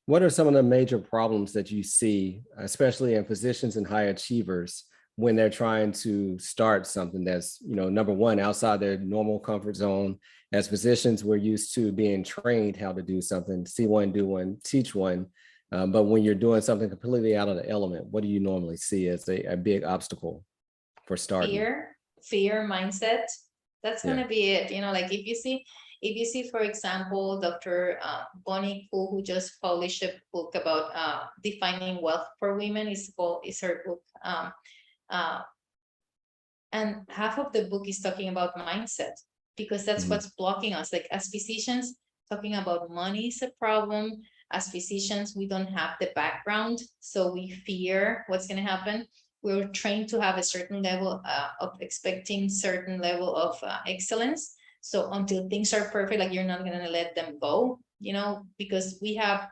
What are some of the major problems that you see, especially in physicians and high achievers, when they're trying to start something that's, number one, outside their normal comfort zone? As physicians, we're used to being trained how to do something, see one, do one, teach one. But when you're doing something completely out of the element, what do you normally see as a big obstacle for starting? Fear mindset. That's Yeah. gonna be it. Like if you see, for example, Dr. Bonnie Kuhl, who just published a book about defining wealth for women, is her book. Uh, and half of the book is talking about mindset, because that's Mhm. what's blocking us. Like as physicians, talking about money is a problem. As physicians, we don't have the background, so we fear what's going to happen. We're trained to have a certain level of expecting certain level of excellence. So until things are perfect, like you're not going to let them go, because we have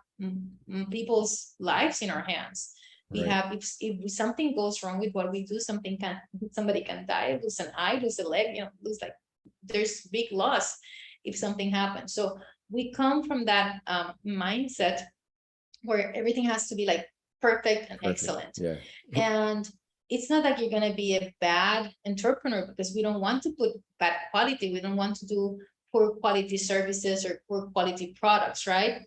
people's lives in our hands. We Right. have, if something goes wrong with what we do, somebody can die, lose an eye, lose a leg, lose, like, there's big loss if something happens. So we come from that mindset where everything has to be like perfect and Perfect. excellent. Yeah. And it's not that you're going to be a bad entrepreneur, because we don't want to put bad quality. We don't want to do poor quality services or poor quality products, right?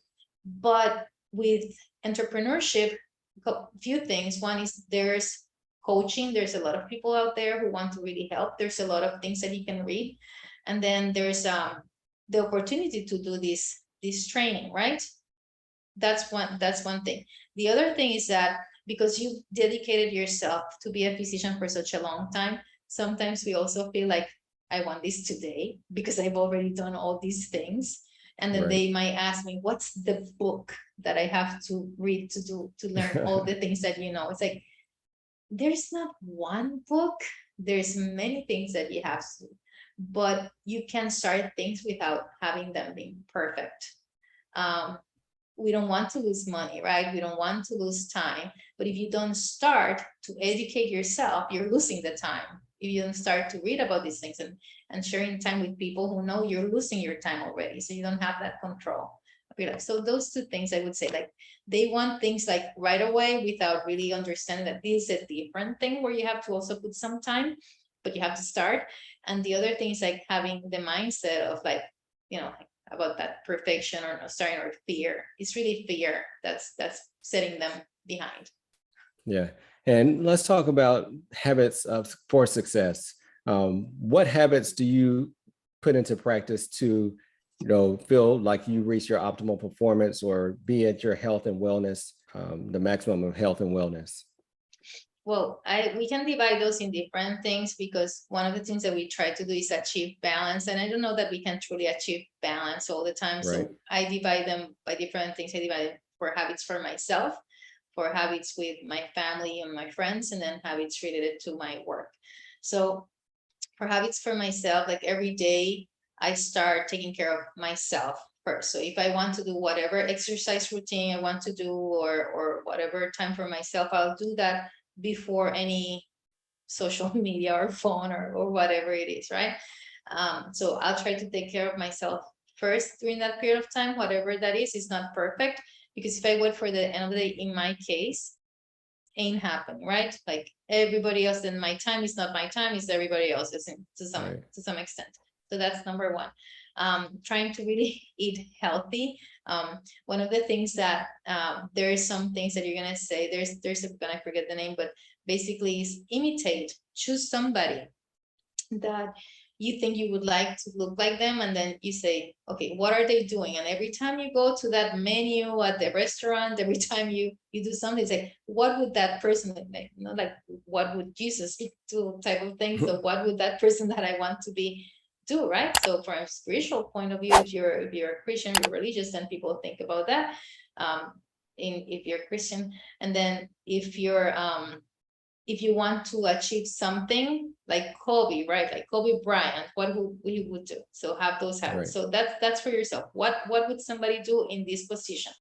But with entrepreneurship, a few things. One is there's coaching. There's a lot of people out there who want to really help. There's a lot of things that you can read. And then there's the opportunity to do this training, right? That's one thing. The other thing is that because you've dedicated yourself to be a physician for such a long time, sometimes we also feel like, I want this today because I've already done all these things. And then Right. they might ask me, what's the book that I have to read to learn all the things that It's like, there's not one book. There's many things that you have to, but you can start things without having them being perfect. Um, we don't want to lose money, right? We don't want to lose time. But if you don't start to educate yourself, you're losing the time. If you don't start to read about these things and sharing time with people who know, you're losing your time already. So you don't have that control of your life. So those two things I would say, like, they want things like right away without really understanding that this is a different thing where you have to also put some time, but you have to start. And the other thing is like having the mindset of like, about that perfection or starting, or fear. It's really fear that's setting them behind. Yeah. And let's talk about habits for success. What habits do you put into practice to, feel like you reach your optimal performance or be at your health and wellness, the maximum of health and wellness? Well, we can divide those in different things, because one of the things that we try to do is achieve balance. And I don't know that we can truly achieve balance all the time. Right. So I divide them by different things. I divide it for habits for myself, for habits with my family and my friends, and then habits related to my work. So for habits for myself, like every day I start taking care of myself first. So if I want to do whatever exercise routine I want to do, or whatever time for myself, I'll do that before any social media or phone or whatever it is, right? So I'll try to take care of myself first during that period of time, whatever that is not perfect, because if I wait for the end of the day, in my case, ain't happening, right? Like everybody else, then my time is not my time, it's everybody else's Right. to some extent. So that's number one. Trying to really eat healthy. One of the things that there is some things that you're gonna say, there's a, I forget the name, but basically is imitate, choose somebody that you think you would like to look like them, and then you say, okay, what are they doing? And every time you go to that menu at the restaurant, every time you do something, say, what would that person look like? Not like what would Jesus do type of thing. So what would that person that I want to be do, right? So from a spiritual point of view, if you're a Christian, you're religious, then people think about that. If you're Christian, and then if you want to achieve something like Kobe, right? Like Kobe Bryant, what he would do. So have those habits. Right. So that's for yourself. What would somebody do in this position?